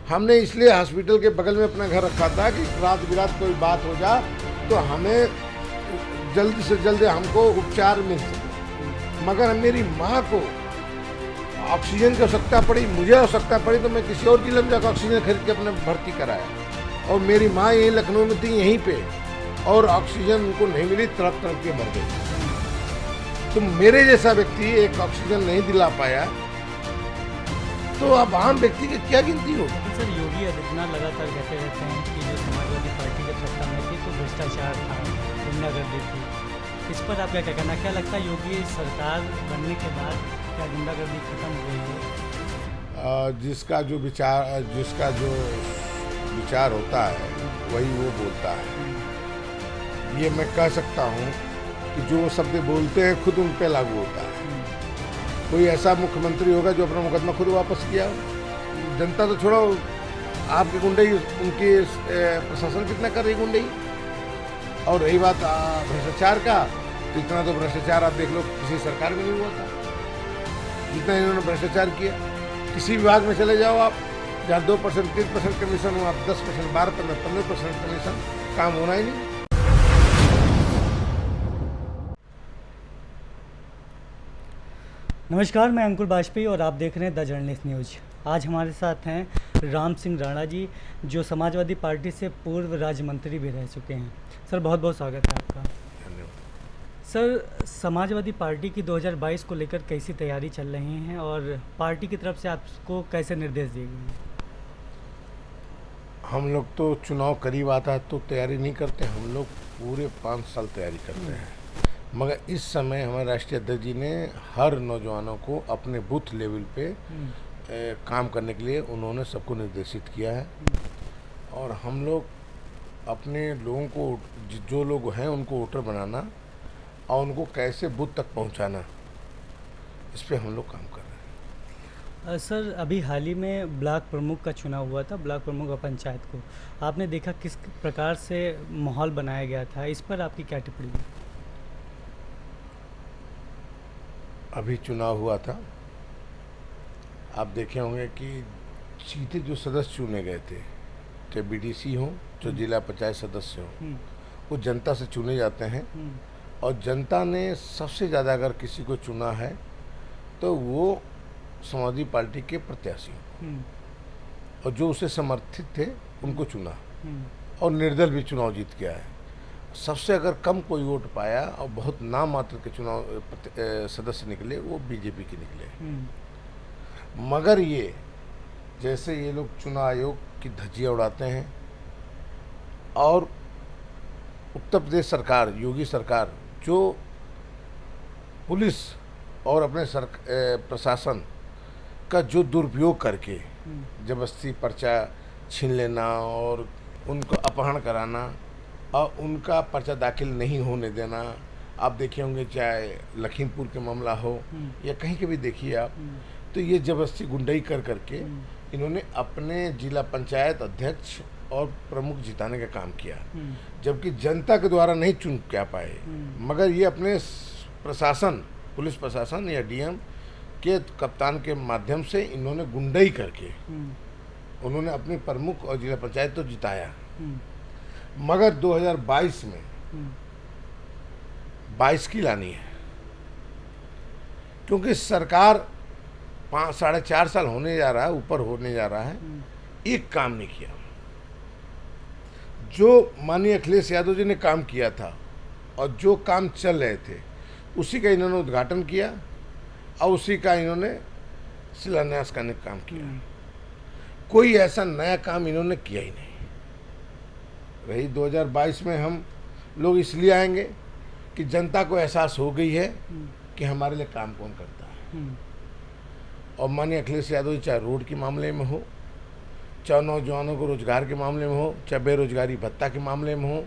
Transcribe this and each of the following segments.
हमने इसलिए हॉस्पिटल के बगल में अपना घर रखा था कि रात बिरात कोई बात हो जाए तो हमें जल्द से जल्द हमको उपचार मिल सके। मगर मेरी माँ को ऑक्सीजन की आवश्यकता पड़ी, मुझे आवश्यकता पड़ी तो मैं किसी और जिले में जाकर ऑक्सीजन खरीद के अपने भर्ती कराया। और मेरी माँ यहीं लखनऊ में थी, यहीं पे, और ऑक्सीजन उनको नहीं मिली, तड़प तड़प के मर गई। तो मेरे जैसा व्यक्ति एक ऑक्सीजन नहीं दिला पाया तो अब आम व्यक्ति की क्या गिनती होगी। लेकिन सर योगी आदित्यनाथ लगातार कहते रहते हैं कि जो समाजवादी पार्टी जब सत्ता में थी तो भ्रष्टाचार था, गुंडागर्दी थी। इस पर आपका क्या कहना, क्या लगता है योगी सरकार बनने के बाद क्या गुंडागर्दी खत्म हो गई है? जिसका जो विचार होता है वही वो बोलता है। ये मैं कह सकता हूँ कि जो शब्द बोलते हैं खुद उन पे लागू होता है। कोई ऐसा मुख्यमंत्री होगा जो अपना मुकदमा खुद वापस किया। जनता तो छोड़ो, आपकी गुंडई, उनकी प्रशासन कितना कर रही गुंडई। और रही बात भ्रष्टाचार का, तो इतना तो भ्रष्टाचार आप देख लो किसी सरकार में नहीं हुआ था जितना इन्होंने भ्रष्टाचार किया। किसी विभाग में चले जाओ आप, जहाँ 2% 3% कमीशन हो, आप 10% 12% 15% कमीशन, काम होना ही नहीं। नमस्कार, मैं अंकुर वाजपेयी और आप देख रहे हैं द जर्नलिस्ट न्यूज़। आज हमारे साथ हैं राम सिंह राणा जी, जो समाजवादी पार्टी से पूर्व राज्य मंत्री भी रह चुके हैं। सर बहुत बहुत स्वागत है आपका। सर, समाजवादी पार्टी की 2022 को लेकर कैसी तैयारी चल रही हैं और पार्टी की तरफ से आपको कैसे निर्देश दिए गए हैं? हम लोग तो चुनाव करीब आता है तो तैयारी नहीं करते, हम लोग पूरे 5 साल तैयारी करते हैं। मगर इस समय हमारे राष्ट्रीय अध्यक्ष जी ने हर नौजवानों को अपने बूथ लेवल पे काम करने के लिए उन्होंने सबको निर्देशित किया है। और हम लोग अपने लोगों को, जो लोग हैं उनको वोटर बनाना और उनको कैसे बूथ तक पहुंचाना, इस पे हम लोग काम कर रहे हैं। सर, अभी हाल ही में ब्लॉक प्रमुख का चुनाव हुआ था, ब्लॉक प्रमुख और पंचायत को आपने देखा किस प्रकार से माहौल बनाया गया था, इस पर आपकी क्या टिप्पणी है? अभी चुनाव हुआ था, आप देखे होंगे कि सीधे जो सदस्य चुने गए थे, चाहे बीडीसी हो, जो जिला पंचायत सदस्य हो, वो जनता से चुने जाते हैं। और जनता ने सबसे ज़्यादा अगर किसी को चुना है तो वो समाजवादी पार्टी के प्रत्याशी हो, और जो उसे समर्थित थे उनको चुना, और निर्दल भी चुनाव जीत गया है। सबसे अगर कम कोई वोट पाया और बहुत नाम मात्र के चुनाव सदस्य निकले, वो बीजेपी के निकले। मगर ये जैसे ये लोग चुनाव आयोग की धज्जियाँ उड़ाते हैं, और उत्तर प्रदेश सरकार, योगी सरकार, जो पुलिस और अपने प्रशासन का जो दुरुपयोग करके जबरदस्ती पर्चा छीन लेना और उनको अपहरण कराना और उनका पर्चा दाखिल नहीं होने देना, आप देखे होंगे चाहे लखीमपुर के मामला हो या कहीं के भी देखिए आप, तो ये जबरदस्ती गुंडई कर करके इन्होंने अपने जिला पंचायत अध्यक्ष और प्रमुख जिताने का काम किया, जबकि जनता के द्वारा नहीं चुन क्या पाए। मगर ये अपने प्रशासन, पुलिस प्रशासन या डीएम के कप्तान के माध्यम से इन्होंने गुंडई करके उन्होंने अपने प्रमुख और जिला पंचायत तो जिताया। मगर 2022 में 22 की लानी है, क्योंकि सरकार 4.5 साल होने जा रहा है, ऊपर होने जा रहा है, एक काम नहीं किया। जो माननीय अखिलेश यादव जी ने काम किया था और जो काम चल रहे थे, उसी का इन्होंने उद्घाटन किया और उसी का इन्होंने शिलान्यास करने का काम किया। कोई ऐसा नया काम इन्होंने किया ही नहीं। रही 2022 में हम लोग इसलिए आएंगे कि जनता को एहसास हो गई है कि हमारे लिए काम कौन करता है। और माननीय अखिलेश यादव जी चाहे रोड के मामले में हो, चाहे नौजवानों को रोजगार के मामले में हो, चाहे बेरोजगारी भत्ता के मामले में हो,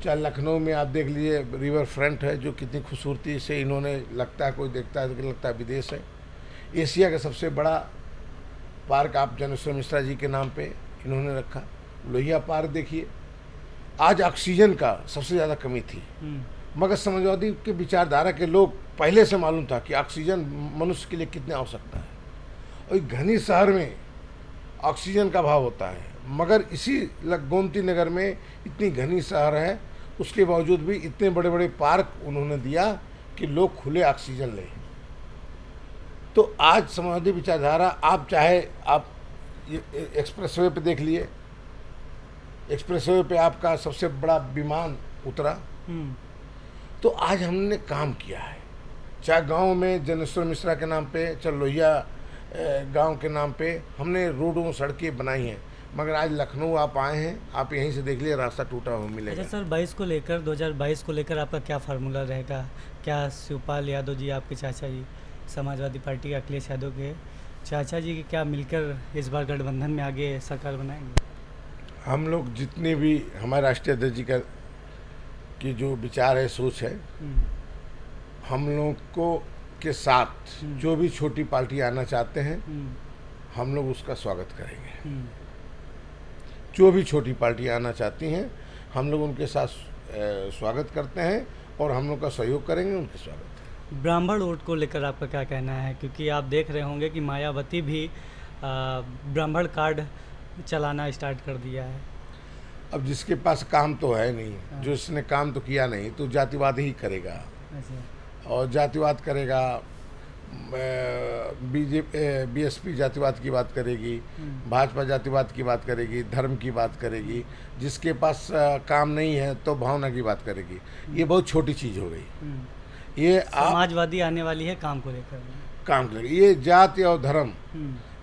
चाहे लखनऊ में आप देख लीजिए रिवर फ्रंट है, जो कितनी खूबसूरती से इन्होंने, लगता है कोई देखता है तो लगता है विदेश है। एशिया का सबसे बड़ा पार्क आप जनेश्वर मिश्रा जी के नाम पे इन्होंने रखा। लोहिया पार्क देखिए, आज ऑक्सीजन का सबसे ज़्यादा कमी थी, मगर समाजवादी के विचारधारा के लोग पहले से मालूम था कि ऑक्सीजन मनुष्य के लिए कितनी आवश्यकता है। और घनी शहर में ऑक्सीजन का अभाव होता है, मगर इसी गोमती नगर में इतनी घनी शहर है, उसके बावजूद भी इतने बड़े बड़े पार्क उन्होंने दिया कि लोग खुले ऑक्सीजन लें। तो आज समाजवादी विचारधारा, आप चाहे आप एक्सप्रेसवे पे देख लिए, एक्सप्रेसवे पे आपका सबसे बड़ा विमान उतरा। तो आज हमने काम किया है, चाहे गांव में जनेश्वर मिश्रा के नाम पे, चाहे लोहिया गांव के नाम पे हमने रोडों सड़कें बनाई हैं, मगर आज लखनऊ आप आए हैं, आप यहीं से देख लिए रास्ता टूटा हुआ मिलेगा। अच्छा सर, 2022 को लेकर आपका क्या फार्मूला रहेगा? क्या शिवपाल यादव जी, आपके चाचा जी, समाजवादी पार्टी के अखिलेश यादव के चाचा जी, क्या मिलकर इस बार गठबंधन में आगे सरकार बनाएंगे? हम लोग जितने भी हमारे राष्ट्रीय अध्यक्ष जी का की जो विचार है, सोच है, हम लोग को के साथ जो भी छोटी पार्टी आना चाहते हैं, हम लोग उसका स्वागत करेंगे। जो भी छोटी पार्टी आना चाहती हैं, हम लोग उनके साथ स्वागत करते हैं और हम लोग का सहयोग करेंगे, उनके स्वागत। ब्राह्मण वोट को लेकर आपका क्या कहना है? क्योंकि आप देख रहे होंगे कि मायावती भी ब्राह्मण कार्ड चलाना स्टार्ट कर दिया है। अब जिसके पास काम तो है नहीं, जो इसने काम तो किया नहीं, तो जातिवाद ही करेगा। अच्छा। और जातिवाद करेगा, बीएसपी जातिवाद की बात करेगी, भाजपा जातिवाद की बात करेगी, धर्म की बात करेगी। जिसके पास काम नहीं है तो भावना की बात करेगी। ये बहुत छोटी चीज़ हो गई। ये समाजवादी आने वाली है काम को लेकर, काम करेगी। ये जाति और धर्म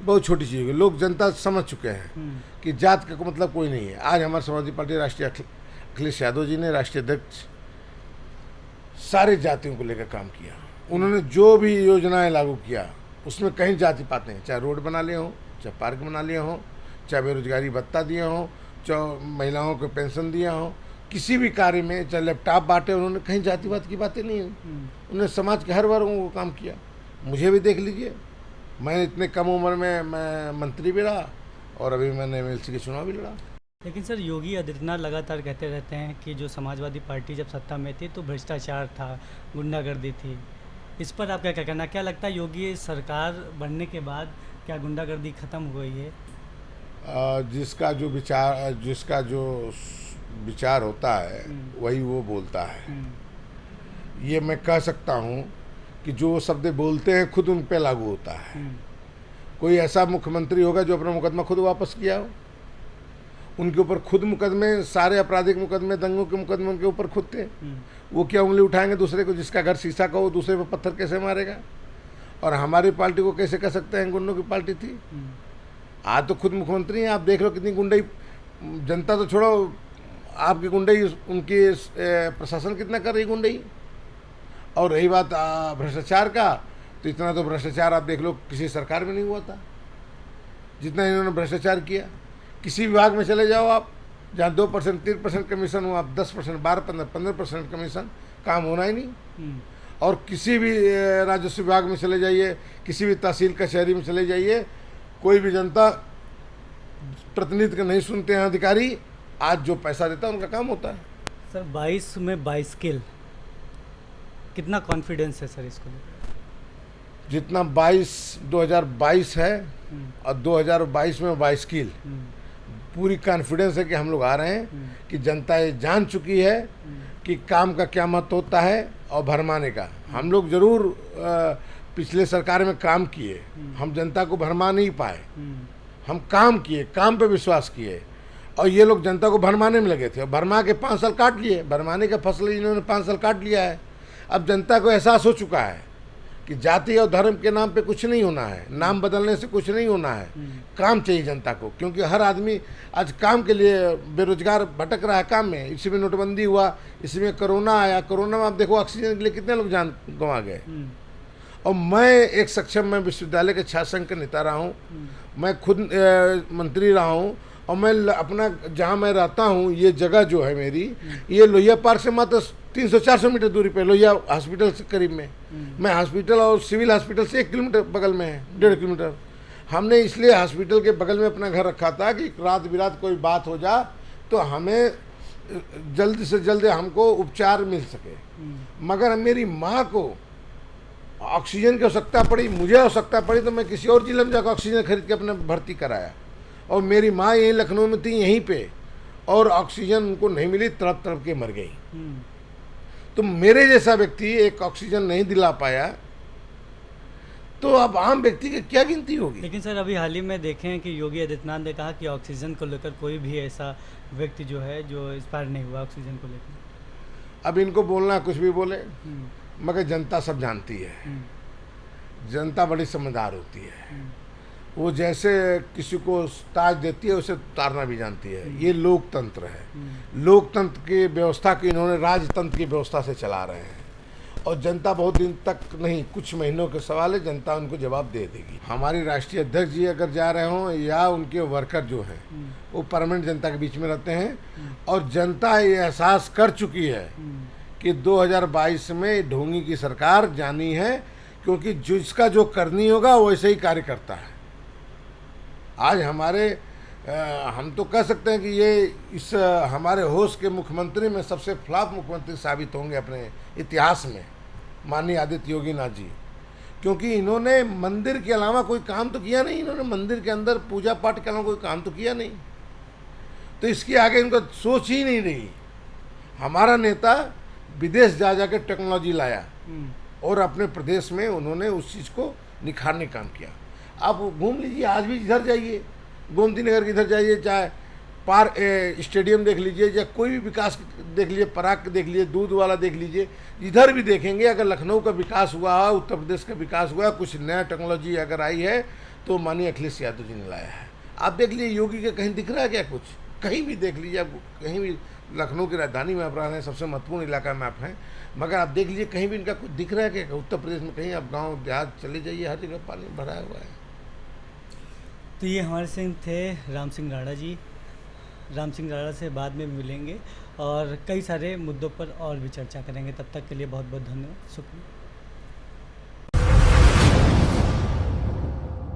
बहुत छोटी चीज़ हो गई। लोग जनता समझ चुके हैं कि जात का मतलब कोई नहीं है। आज हमारी समाजवादी पार्टी राष्ट्रीय अखिलेश यादव जी ने, राष्ट्रीय अध्यक्ष, सारे जातियों को लेकर काम किया। उन्होंने जो भी योजनाएं लागू किया उसमें कहीं जाति पात नहीं, चाहे रोड बना लिए हों, चाहे पार्क बना लिए हों, चाहे बेरोजगारी भत्ता दिए हों, चाहे महिलाओं को पेंशन दिया हों, किसी भी कार्य में, चाहे लैपटॉप बांटे, उन्होंने कहीं जातिवाद की बातें नहीं। उन्होंने समाज के हर वर्गों को काम किया। मुझे भी देख लीजिए, मैं इतने कम उम्र में मैं मंत्री भी रहा और अभी मैंने एमएलसी के चुनाव भी लड़ा। लेकिन सर, योगी आदित्यनाथ लगातार कहते रहते हैं कि जो समाजवादी पार्टी जब सत्ता में थी तो भ्रष्टाचार था, गुंडागर्दी थी। इस पर आपका क्या कहना? क्या लगता है योगी सरकार बनने के बाद क्या गुंडागर्दी खत्म हो गई है? जिसका जो विचार होता है वही वो बोलता है। ये मैं कह सकता हूँ कि जो शब्द बोलते हैं खुद उन पे लागू होता है। कोई ऐसा मुख्यमंत्री होगा जो अपना मुकदमा खुद वापस किया हो? उनके ऊपर खुद मुकदमे, सारे आपराधिक मुकदमे, दंगों के मुकदमे उनके ऊपर खुद थे। वो क्या उंगली उठाएंगे दूसरे को? जिसका घर शीशा का हो दूसरे पर पत्थर कैसे मारेगा? और हमारी पार्टी को कैसे कह सकते हैं गुंडों की पार्टी थी? आज तो खुद मुख्यमंत्री हैं, आप देख लो कितनी गुंडाई। जनता तो छोड़ो, आपकी गुंडाई, उनकी प्रशासन कितना कर रही गुंडाई। और रही बात भ्रष्टाचार का, तो इतना तो भ्रष्टाचार आप देख लो किसी सरकार में नहीं हुआ था जितना इन्होंने भ्रष्टाचार किया। किसी विभाग में चले जाओ आप, जहाँ 2%, 3% कमीशन हो, आप 10%, 12%, 15% कमीशन, काम होना ही नहीं। और किसी भी राजस्व विभाग में चले जाइए, किसी भी तहसील कचहरी में चले जाइए, कोई भी जनता प्रतिनिधि का नहीं सुनते हैं अधिकारी। आज जो पैसा देता है उनका काम होता है। सर, 22 में बाइस्किल, कितना कॉन्फिडेंस है सर इसको? जितना 2022 है और 2022 में बाइस्किल, पूरी कॉन्फिडेंस है कि हम लोग आ रहे हैं कि जनता ये जान चुकी है कि काम का क्या महत्व होता है और भरमाने का। हम लोग जरूर पिछले सरकार में काम किए, हम जनता को भरमा नहीं पाए। हम काम किए, काम पे विश्वास किए, और ये लोग जनता को भरमाने में लगे थे और भरमा के 5 साल काट लिए। भरमाने का फसल इन्होंने 5 साल काट लिया है। अब जनता को एहसास हो चुका है कि जाति और धर्म के नाम पे कुछ नहीं होना है, नाम बदलने से कुछ नहीं होना है। काम चाहिए जनता को, क्योंकि हर आदमी आज काम के लिए बेरोजगार भटक रहा है काम में। इसी में नोटबंदी हुआ, इसी में कोरोना आया। कोरोना में आप देखो ऑक्सीजन के लिए कितने लोग जान गंवा गए। और मैं एक सक्षम, मैं विश्वविद्यालय के छात्र संघ का नेता रहा हूँ, मैं खुद मंत्री रहा हूँ, और मैं अपना जहाँ मैं रहता हूँ, ये जगह जो है मेरी, ये लोहिया पार्क से मात्र 300-400 मीटर दूरी पे, लोहिया हॉस्पिटल से करीब में। मैं हॉस्पिटल और सिविल हॉस्पिटल से 1 किलोमीटर बगल में है, 1.5 किलोमीटर। हमने इसलिए हॉस्पिटल के बगल में अपना घर रखा था कि रात बिरात कोई बात हो जा तो हमें जल्द से जल्द हमको उपचार मिल सके। मगर मेरी माँ को ऑक्सीजन की आवश्यकता पड़ी, मुझे आवश्यकता पड़ी, तो मैं किसी और जिले में जाकर ऑक्सीजन खरीद के अपने भर्ती कराया। और मेरी माँ यहीं लखनऊ में थी, यहीं पे, और ऑक्सीजन उनको नहीं मिली, तड़प तड़प के मर गई। तो मेरे जैसा व्यक्ति एक ऑक्सीजन नहीं दिला पाया, तो अब आम व्यक्ति की क्या गिनती होगी। लेकिन सर अभी हाल ही में देखें कि योगी आदित्यनाथ ने कहा कि ऑक्सीजन को लेकर कोई भी ऐसा व्यक्ति जो है जो एक्सपायर नहीं हुआ ऑक्सीजन को लेकर। अब इनको बोलना कुछ भी बोले, मगर जनता सब जानती है, जनता बड़ी समझदार होती है। वो जैसे किसी को ताज देती है उसे उतारना भी जानती है। ये लोकतंत्र है, लोकतंत्र की व्यवस्था की इन्होंने राजतंत्र की व्यवस्था से चला रहे हैं, और जनता बहुत दिन तक नहीं, कुछ महीनों के सवाल है, जनता उनको जवाब दे देगी। हमारी राष्ट्रीय अध्यक्ष जी अगर जा रहे हों या उनके वर्कर जो हैं वो परमानेंट जनता के बीच में रहते हैं, और जनता ये एहसास कर चुकी है कि 2022 में ढोंगी की सरकार जानी है, क्योंकि जिसका जो करनी होगा वैसे ही कार्य करता है। आज हमारे हम तो कह सकते हैं कि ये इस हमारे होश के मुख्यमंत्री में सबसे फ्लॉप मुख्यमंत्री साबित होंगे अपने इतिहास में, माननीय आदित्य योगी नाथ जी, क्योंकि इन्होंने मंदिर के अलावा कोई काम तो किया नहीं। इन्होंने मंदिर के अंदर पूजा पाठ के अलावा कोई काम तो किया नहीं, तो इसके आगे इनका सोच ही नहीं रही। हमारा नेता विदेश जा के टेक्नोलॉजी लाया और अपने प्रदेश में उन्होंने उस चीज़ को निखारने काम किया। आप घूम लीजिए, आज भी इधर जाइए, गोमती नगर के इधर जाइए, चाहे पार्क स्टेडियम देख लीजिए, या कोई भी विकास देख लीजिए, पराग देख लीजिए, दूध वाला देख लीजिए, इधर भी देखेंगे अगर लखनऊ का विकास हुआ है, उत्तर प्रदेश का विकास हुआ है, कुछ नया टेक्नोलॉजी अगर आई है तो माननीय अखिलेश यादव जी ने लाया है। आप देख लीजिए योगी के कहीं दिख रहा है क्या? कुछ कहीं भी देख लीजिए आप, कहीं भी लखनऊ की राजधानी में आप रह रहे हैं, सबसे महत्वपूर्ण इलाका में आप हैं, मगर आप देख लीजिए कहीं भी इनका कुछ दिख रहा है क्या? उत्तर प्रदेश में कहीं आप गाँव देहात चले जाइए, हर जगह पानी भरा हुआ है। तो ये हमारे संग थे राम सिंह राणा जी। राम सिंह राणा से बाद में मिलेंगे और कई सारे मुद्दों पर और भी चर्चा करेंगे। तब तक के लिए बहुत बहुत धन्यवाद, शुक्रिया।